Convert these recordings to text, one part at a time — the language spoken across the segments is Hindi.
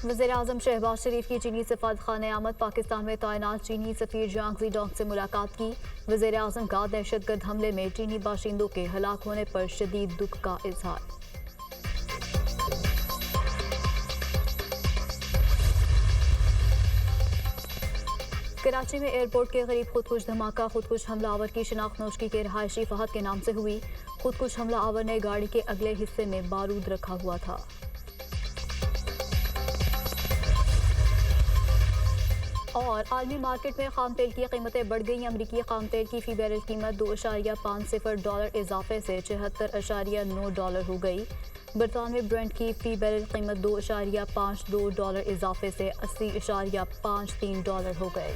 वज़ीर-ए-आज़म शहबाज शरीफ की चीनी सफारतखाने आमद। पाकिस्तान में तैनात चीनी सफीर जांग ज़ीडोंग से मुलाकात की। वज़ीर-ए-आज़म का दहशतगर्द हमले में चीनी बाशिंदों के हलाक होने पर शदीद दुख का इजहार। कराची में एयरपोर्ट के करीब खुदकुश धमाका। खुदकुश हमलावर की शिनाख्त नौशकी के रहायशी फहद के नाम से हुई। खुदकुश हमलावर ने गाड़ी के अगले हिस्से में बारूद रखा हुआ था। और आलमी मार्केट में खाम तेल की कीमतें बढ़ गई। अमरीकी खाम तेल की फी बैरल कीमत $2.50 इजाफे से $74.9 हो गई। बरतानवी ब्रेंट की फी बैरल कीमत $2.52 इजाफे से $80.53 हो गई।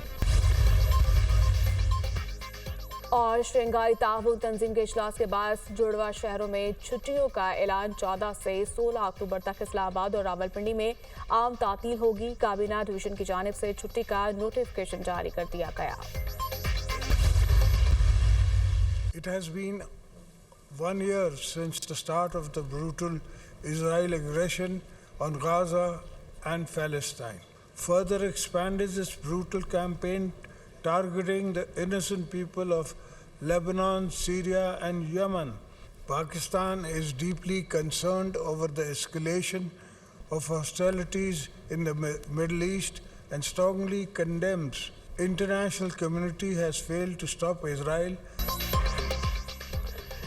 और शंघाई ताउन तंजीम के इजलास के बाद जुड़वा शहरों में छुट्टियों का ऐलान। 14 से 16 अक्टूबर तक इस्लामाबाद और रावलपिंडी में आम तातील होगी। काबीना डिवीजन की जानिब से छुट्टी का नोटिफिकेशन जारी कर दिया गया। It has been 1 year since the start of the brutal Israeli aggression on Gaza and Palestine. Further expanded this brutal campaign targeting the innocent people of Lebanon, Syria and Yemen. Pakistan is deeply concerned over the escalation of hostilities in the Middle East and strongly condemns. International community has failed to stop Israel.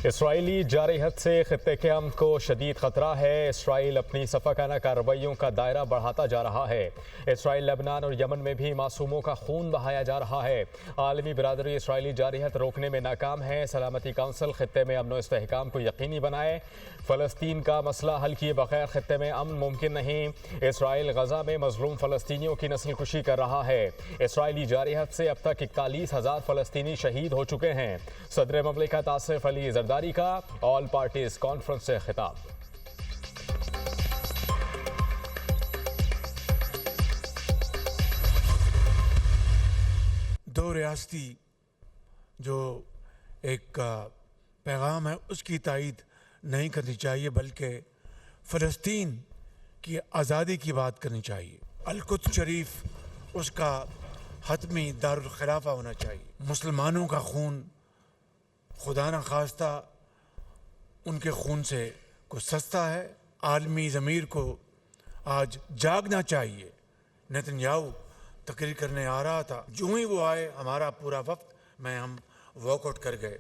इसराइली जारहत से खित्ते के अमन को शदीद खतरा है। इसराइल अपनी सफाकाना कार्रवाइयों का दायरा बढ़ाता जा रहा है। इसराइल लेबनान और यमन में भी मासूमों का खून बहाया जा रहा है। आलमी बिरादरी इसराइली जारहत रोकने में नाकाम है। सलामती काउंसिल खित्ते में अमन व इस्तेहकाम को यकीनी बनाए। फ़लस्तीन का मसला हल किए बगैर खित्ते में अमन मुमकिन नहीं। इसराइल गजा में मजलूम फ़लस्तीनियों की नस्ल कुशी कर रहा है। इसराइली जारहत से अब तक 41,000 फ़लस्तीनी शहीद हो चुके हैं। सदर ममलिकत आसिफ अली जरदारी का ऑल पार्टीज कॉन्फ्रेंस से खिताब। दो रियासती जो एक पैगाम है उसकी तायीद नहीं करनी चाहिए, बल्कि फ़लस्तीन की आज़ादी की बात करनी चाहिए। अल-कुद्स शरीफ उसका हतमी दारुल खिलाफा होना चाहिए। मुसलमानों का खून खुदा न खास्ता उनके खून से कुछ सस्ता है। आलमी ज़मीर को आज जागना चाहिए। नेतन्याहू तकरीर करने आ रहा था, जो ही वो आए हमारा पूरा वक्त हम वॉकआउट कर गए।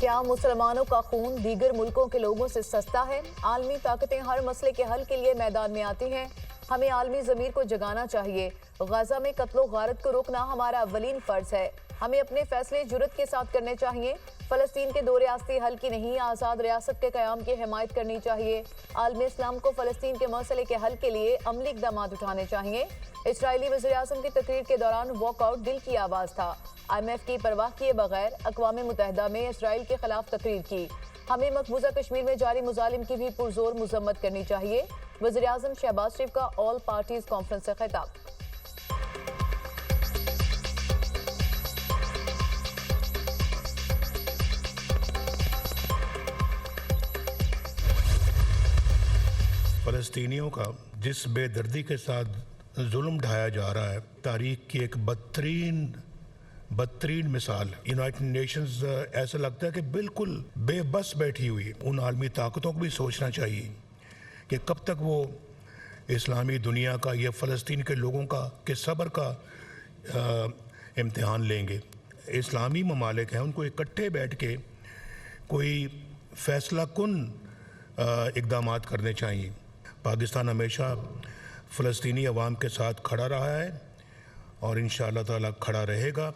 क्या मुसलमानों का खून दीगर मुल्कों के लोगों से सस्ता है? आलमी ताकतें हर मसले के हल के लिए मैदान में आती हैं। हमें आलमी ज़मीर को जगाना चाहिए। गजा में कत्लो गारत को रोकना हमारा अव्वलीन फ़र्ज है। हमें अपने फैसले जुर्रत के साथ करने चाहिए। फ़लस्तीन के दो रियासती हल की नहीं, आज़ाद रियासत के क़याम की हिमायत करनी चाहिए। आलमी इस्लाम को फ़लस्तीन के मसले के हल के लिए अमली इक़दामात उठाने चाहिए। इसराइली वज़ीर-ए-आज़म की तकरीर के दौरान वॉकआउट दिल की आवाज़ था। IMF की परवाह किए बगैर अक़वाम मुत्तहिदा में इसराइल के खिलाफ तकरीर की। हमें मकबूजा कश्मीर में जारी मुजालिम की भी पुरजोर मज़म्मत करनी चाहिए। वज़ीर-ए-आज़म शहबाज शरीफ का ऑल पार्टीज़ कॉन्फ्रेंस से खिताब। फ़लस्तीनियों का जिस बेदर्दी के साथ जुल्म ढाया जा रहा है, तारीख की एक बदतरीन मिसाल है। यूनाइटेड नेशंस ऐसा लगता है कि बिल्कुल बेबस बैठी हुई। उन आलमी ताकतों को भी सोचना चाहिए कि कब तक वो इस्लामी दुनिया का या फ़लस्तीन के लोगों का के सब्र का इम्तिहान लेंगे। इस्लामी ममालिक हैं, उनको इकट्ठे बैठ के कोई फ़ैसला कुन इक़दामात करने चाहिए। पाकिस्तान हमेशा फ़लस्तीनी अवाम के साथ खड़ा रहा है और इंशाअल्लाह ताला खड़ा रहेगा।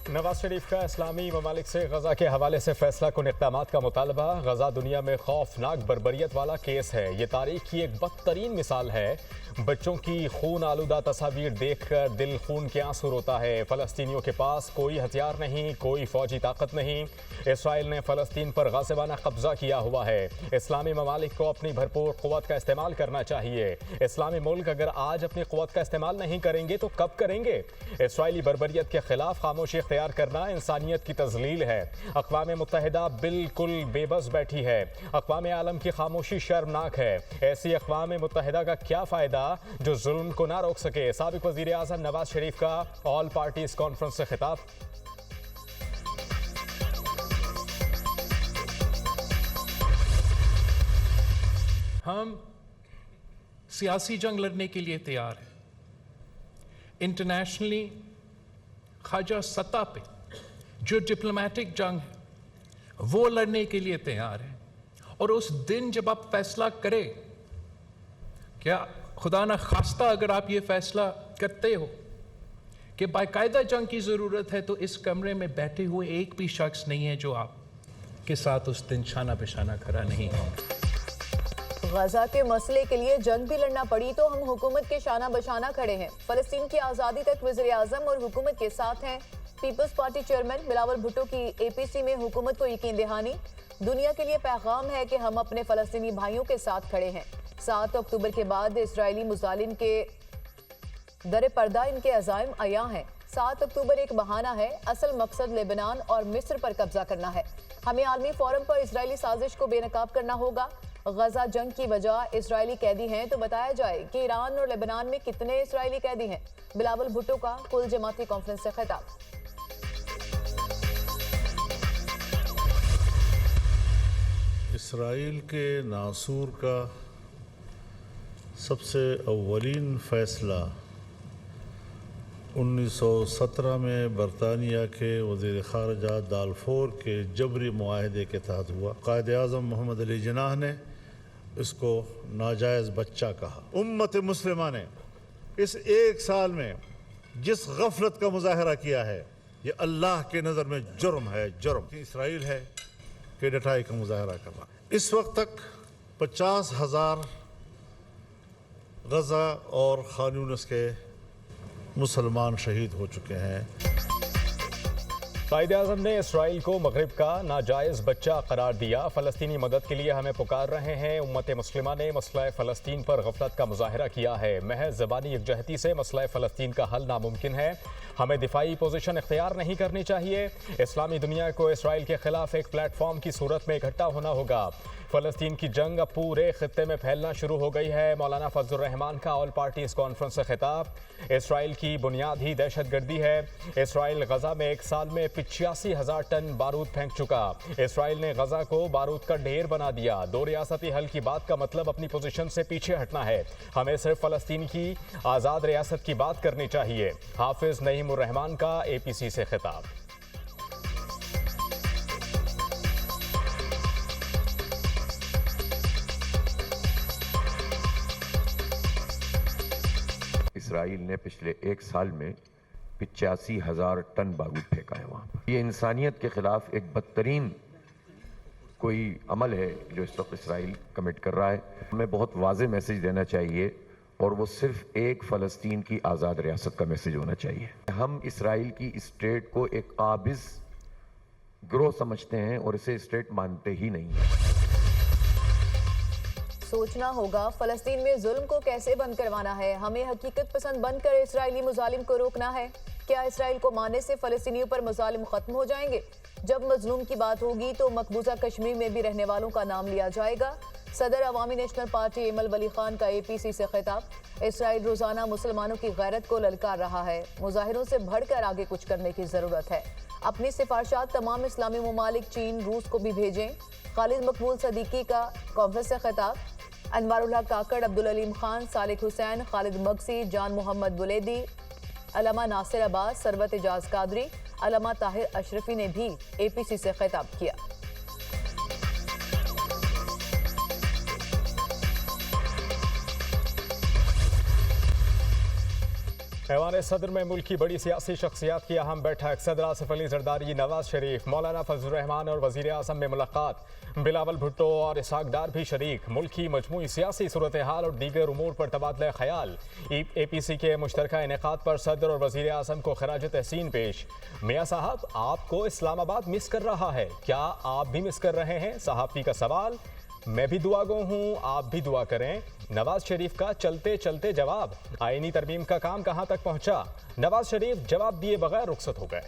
नवाज शरीफ का इस्लामी ममालिक से गजा के हवाले से फैसला कुन इक़दामात का मुतालबा। गजा दुनिया में खौफनाक बर्बरियत वाला केस है। ये तारीख की एक बदतरीन मिसाल है। बच्चों की खून आलूदा तस्वीर देखकर दिल खून के आंसू रोता है। फ़लस्तीनियों के पास कोई हथियार नहीं, कोई फ़ौजी ताकत नहीं। इसराइल ने फ़लस्तीन पर गासिबाना कब्ज़ा किया हुआ है। इस्लामी ममालिक को अपनी भरपूर क़ुव्वत का इस्तेमाल करना चाहिए। इस्लामी मुल्क अगर आज अपनी क़ुव्वत का इस्तेमाल नहीं करेंगे तो कब करेंगे? इसराइली बर्बरियत के खिलाफ खामोशी इख्तियार करना इंसानियत की तजलील है। अक़वाम मुत्तहिदा बिल्कुल बेबस बैठी है। अक़वाम आलम की खामोशी शर्मनाक है। ऐसी अक़वाम मुत्तहिदा का क्या फ़ायदा जो जुल्म को ना रोक सके। साबिक़ वज़ीर आज़म नवाज शरीफ का ऑल पार्टीज़ कॉन्फ्रेंस से खिताब। हम सियासी जंग लड़ने के लिए तैयार हैं। इंटरनेशनली खाजा सतह पे जो डिप्लोमेटिक जंग है वो लड़ने के लिए तैयार हैं। और उस दिन जब आप फैसला करें, क्या खुदा न खास्ता अगर आप ये फैसला करते हो कि बाकायदा जंग की ज़रूरत है, तो इस कमरे में बैठे हुए एक भी शख्स नहीं है जो आपके साथ उस दिन शाना बिशाना खड़ा नहीं होगा। गजा के मसले के लिए जंग भी लड़ना पड़ी तो हम हुकूमत के शाना बशाना खड़े हैं। फलस्तीन की आज़ादी तक वज़ीर आज़म और हुकूमत के साथ हैं। Peoples Party chairman Bilawal Bhutto की एपीसी में हुकूमत को यकीन दहानी। दुनिया के लिए पैगाम है कि हम अपने फलस्तीनी भाइयों के साथ खड़े हैं। 7 अक्टूबर के बाद इसराइली मुजालिम के दर पर्दा इनके अज़ाइम अया हैं। 7 अक्टूबर एक बहाना है, असल मकसद लेबनान और मिस्र पर कब्जा करना है। हमें आलमी फोरम पर इसराइली साजिश को बेनकाब करना होगा। गजा जंग की वजह इसराइली कैदी हैं तो बताया जाए कि ईरान और लेबनान में कितने इसराइली कैदी हैं। बिलावल भुट्टो का कुल जमाती कॉन्फ्रेंस से खिताब। इसराइल के नासूर का सबसे अव्वलीन फ़ैसला 1917 में बरतानिया के वज़ीर ख़ारजा दालफोर के जबरी मुआहदे के तहत हुआ। क़ायद आज़म मोहम्मद अली जिन्नाह ने इसको नाजायज़ बच्चा कहा। उम्मत मुस्लिमा ने इस एक साल में जिस गफलत का मुजाहरा किया है, ये अल्लाह के नज़र में जुर्म है, जुर्म। इसराइल है कि डटाई का मुजाहरा करना। इस वक्त तक 50,000 गजा और खान यूनिस के मुसलमान शहीद हो चुके हैं। कायदे आज़म ने इसराइल को मगरिब का नाजायज़ बच्चा करार दिया। फ़लस्तीनी मदद के लिए हमें पुकार रहे हैं। उम्मत मुस्लिमा ने मसला फ़लस्तीन पर गफलत का मुजाहरा किया है। महज ज़बानी यकजहती से मसला फ़लस्तीन का हल नामुमकिन है। हमें दिफाई पोजीशन इख्तियार नहीं करनी चाहिए। इस्लामी दुनिया को इसराइल के खिलाफ एक प्लेटफॉर्म की सूरत में इकट्ठा होना होगा। फ़लस्तीन की जंग अब पूरे खित्ते में फैलना शुरू हो गई है। मौलाना फजलुर रहमान का ऑल पार्टीज़ कॉन्फ्रेंस से खिताब। इसराइल की बुनियाद ही दहशतगर्दी है। इसराइल गजा में एक साल में 85,000 टन बारूद फेंक चुका। इसराइल ने गजा को बारूद का ढेर बना दिया। 2 रियासती हल की बात का मतलब अपनी पोजीशन से पीछे हटना है। हमें सिर्फ फ़लस्तीन की आज़ाद रियासत की बात करनी चाहिए। हाफिज़ नईमुर रहमान का एपीसी से खिताब। इसराइल ने पिछले एक साल में 85,000 टन बारूद फेंका है वहाँ पर। ये इंसानियत के खिलाफ एक बदतरीन कोई अमल है जो इस वक्त इसराइल कमिट कर रहा है। हमें बहुत वाज़ेह मैसेज देना चाहिए और वो सिर्फ एक फ़लस्तीन की आज़ाद रियासत का मैसेज होना चाहिए। हम इसराइल की स्टेट को एक काबिज़ ग्रोह समझते हैं और इसे स्टेट मानते ही नहीं हैं। सोचना होगा फलस्तीन में जुल्म को कैसे बंद करवाना है। हमें हकीकत पसंद बनकर इसराइली मुजालिम को रोकना है। क्या इसराइल को मानने से फलस्तीनियों पर मुजालिम खत्म हो जाएंगे? जब मजलूम की बात होगी तो मकबूजा कश्मीर में भी रहने वालों का नाम लिया जाएगा। सदर अवामी नेशनल पार्टी एमल वली खान का एपीसी से खिताब। इसराइल रोजाना मुसलमानों की गैरत को ललकार रहा है। मुजाहिरों से बढ़कर आगे कुछ करने की जरूरत है। अपनी सिफारिशात तमाम इस्लामी ममालिक चीन रूस को भी भेजें। खालिद मकबूल सदीकी का कॉन्फ्रेंस से खिताब। अनवारुल्लाह काकड़, अब्दुल अलीम खान, सालिक हुसैन, खालिद मगसी, जान मोहम्मद बुलेदी, अल्लामा नासिर अब्बास, सरवत एजाज कादरी, अल्लामा ताहिर अशरफी ने भी एपीसी से खिताब किया। ऐवान सदर में मुल्क की बड़ी सियासी शख्सियात की अहम बैठक। सदर आसिफ अली जरदारी, नवाज शरीफ, मौलाना फजलुर रहमान और वज़ीर आज़म में मुलाकात। बिलावल भुट्टो और इसहाक डार भी शरीक। मुल्क की मजमूई सियासी सूरत हाल और दीगर उमूर पर तबादला ख्याल। एपीसी के मुश्तरका इनेकाद पर सदर और वज़ीर आज़म को खराज तहसीन पेश। मियाँ साहब, आपको इस्लामाबाद मिस कर रहा है, क्या आप भी मिस कर रहे हैं? सहाफ़ी का सवाल। मैं भी दुआ गो हूँ, आप भी दुआ करें। नवाज शरीफ का चलते चलते जवाब। आईनी तरमीम का काम कहाँ तक पहुँचा? नवाज शरीफ जवाब दिए बगैर रुखसत हो गए।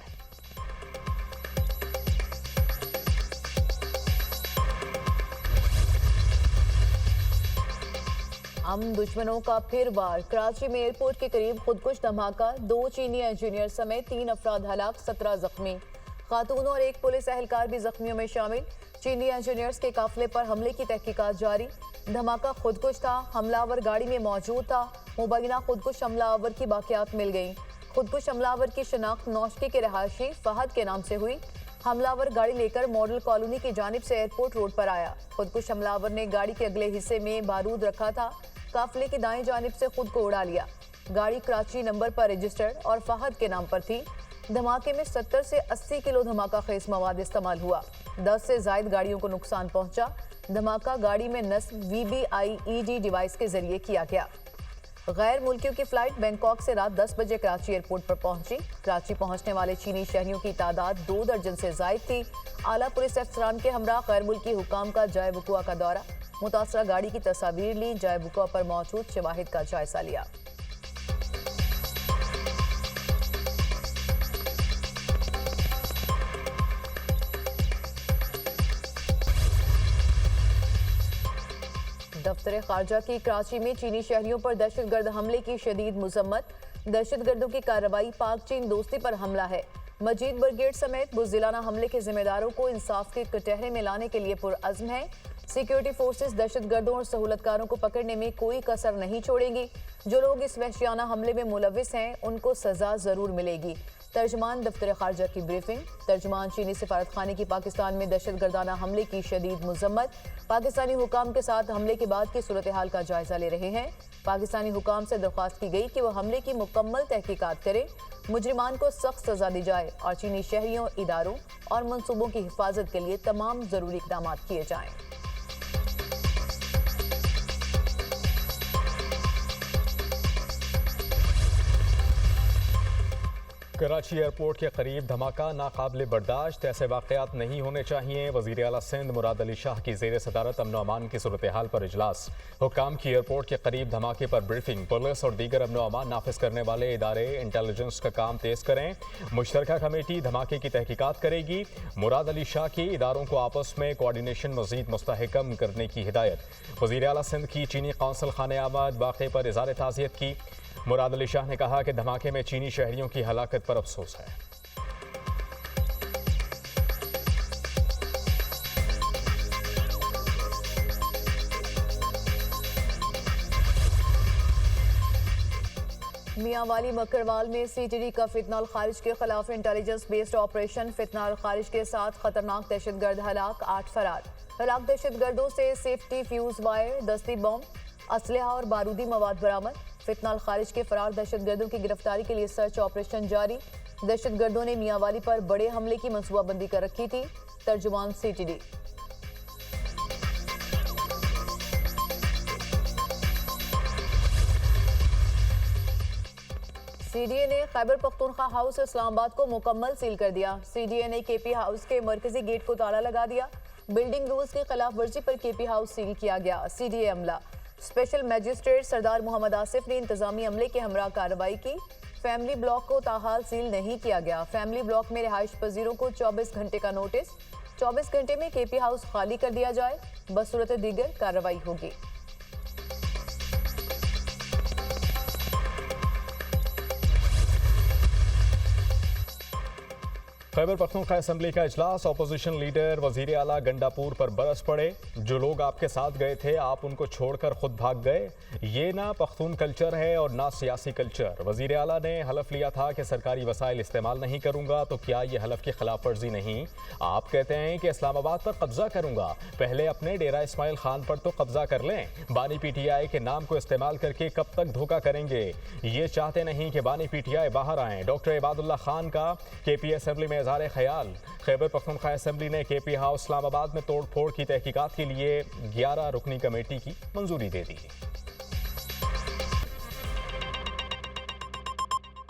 हम दुश्मनों का फिर वार। कराची में एयरपोर्ट के करीब खुदकुश धमाका, 2 चीनी इंजीनियर समेत 3 अफराद हलाक, 17 जख्मी। खातून और एक पुलिस एहलकार भी जख्मियों में शामिल। चीनी इंजीनियर्स के काफिले पर हमले की तहकीकात जारी। धमाका खुदकुश था, हमलावर गाड़ी में मौजूद था। मुबैना खुदकुश हमलावर की बाकियात मिल गई। खुदकुश हमलावर की शनाख्त नौशकी के रहायशी फहद के नाम से हुई। हमलावर गाड़ी लेकर मॉडल कॉलोनी की जानिब से एयरपोर्ट रोड पर आया। खुदकुश हमलावर ने गाड़ी के अगले हिस्से में बारूद रखा था। काफिले की दाएं जानिब से खुद को उड़ा लिया। गाड़ी कराची नंबर पर रजिस्टर्ड और फहद के नाम पर थी। धमाके में 70 से 80 किलो धमाका खेज मवाद इस्तेमाल हुआ। 10 से ज्यादा गाड़ियों को नुकसान पहुंचा। धमाका गाड़ी में नस्ब VBIED डिवाइस के जरिए किया गया। गैर मुल्कियों की फ्लाइट बैंकॉक से रात 10 बजे कराची एयरपोर्ट पर पहुंची। कराची पहुंचने वाले चीनी शहरियों की तादाद 2 दर्जन से जायद थी। आला पुलिस अफसरान के हमरा गैर मुल्की हुकाम का जाए वकुआ का दौरा, मुतासरा गाड़ी की तस्वीर ली, जाए वकुआ पर मौजूद शवाहिद का जायजा लिया। दफ्तर खारजा की कराची में चीनी शहरियों पर दहशतगर्द हमले की शदीद मुजम्मत। दहशतगर्दों की कार्रवाई पाक चीन दोस्ती पर हमला है। मजीद ब्रिगेड समेत बुज़दिलाना हमले के जिम्मेदारों को इंसाफ के कटहरे में लाने के लिए पुरअज़्म है। सिक्योरिटी फोर्सेस दहशतगर्दों और सहूलतकारों को पकड़ने में कोई कसर नहीं छोड़ेंगी। जो लोग इस वहशियाना हमले में मुलविस हैं उनको सजा जरूर मिलेगी। तर्जमान दफ्तर खारजा की ब्रीफिंग। तर्जमान चीनी सिफारत खाने की पाकिस्तान में दहशतगर्दाना हमले की शदीद मुजम्मत। पाकिस्तानी हुकाम के साथ हमले के बाद की सूरत हाल का जायजा ले रहे हैं। पाकिस्तानी हुकाम से दरख्वास्त की गई कि वह हमले की मुकम्मल तहकीकात करें, मुजरिमान को सख्त सजा दी जाए और चीनी शहरियों, इदारों और मनसूबों की हिफाजत के लिए तमाम जरूरी इकदाम किए जाएं। कराची एयरपोर्ट के करीब धमाका नाकाबिले बर्दाश्त, ऐसे वाक़यात नहीं होने चाहिए। वज़ीर आला सिंध मुराद अली शाह की ज़ेर सदारत अमन अमान की सूरत हाल पर इजलास। हुकाम की एयरपोर्ट के करीब धमाके पर ब्रीफिंग। पुलिस और दीगर अमन अमान नाफिज करने वाले इदारे इंटेलिजेंस का काम तेज़ करें। मुश्तरका कमेटी धमाके की तहकीकात करेगी। मुराद अली शाह की इदारों को आपस में कोऑर्डिनेशन मज़ीद मुस्तहकम करने की हिदायत। वज़ीर आला सिंध की चीनी कौंसल खाने आबाद वाक़े पर इज़हार ताज़ियत की। मुराद अली शाह ने कहा कि धमाके में चीनी शहरियों की हलाकत पर अफसोस है। मियांवाली मकरवाल में CTD का फितनाल खारिज के खिलाफ इंटेलिजेंस बेस्ड ऑपरेशन। फितनाल खारिज के साथ खतरनाक दहशतगर्द हलाक, 8 फरार। हलाक दहशतगर्दों से सेफ्टी फ्यूज वायर, दस्ती बम, असलहा और बारूदी मवाद बरामद। फितनाल खारिज के फरार दहशतगर्दों की गिरफ्तारी के लिए सर्च ऑपरेशन जारी। दहशतगर्दों ने मियांवाली पर बड़े हमले की मनसूबाबंदी कर रखी थी। तर्जुमान CTD। CDA ने खैबर पख्तूनख्वा हाउस इस्लामाबाद को मुकम्मल सील कर दिया। CDA ने KP हाउस के मरकजी गेट को ताला लगा दिया। बिल्डिंग रूल्स की खिलाफ वर्जी पर KP हाउस सील किया गया। CDA अमला। स्पेशल मजिस्ट्रेट सरदार मोहम्मद आसिफ ने इंतजामी अमले के हमरा कार्रवाई की। फैमिली ब्लॉक को ताहाल सील नहीं किया गया। फैमिली ब्लॉक में रिहाइश पजीरों को 24 घंटे का नोटिस। 24 घंटे में KP हाउस खाली कर दिया जाए, बसूरत दीगर कार्रवाई होगी। खैबर पख्तूनख्वा असम्बली का इजलास। अपोजिशन लीडर वजीर आला गंडापुर पर बरस पड़े। जो लोग आपके साथ गए थे आप उनको छोड़कर खुद भाग गए। ये ना पख्तून कल्चर है और ना सियासी कल्चर। वजीर आला ने हलफ लिया था कि सरकारी वसाइल इस्तेमाल नहीं करूंगा, तो क्या ये हलफ की खिलाफ वर्जी नहीं? आप कहते हैं कि इस्लामाबाद पर कब्जा करूंगा, पहले अपने डेरा इस्माइल खान पर तो कब्जा कर लें। बानी PTI के नाम को इस्तेमाल करके कब तक धोखा करेंगे? ये चाहते नहीं कि बानी PTI बाहर आए। डॉक्टर इबादुल्ला खान का KP असम्बली में इज़हार ख्याल। खैबर पख्तूनख्वा असम्बली ने KP हाउस इस्लामाबाद में तोड़ फोड़ की तहकीकात के लिए 11 रुकनी कमेटी की मंजूरी दे दी।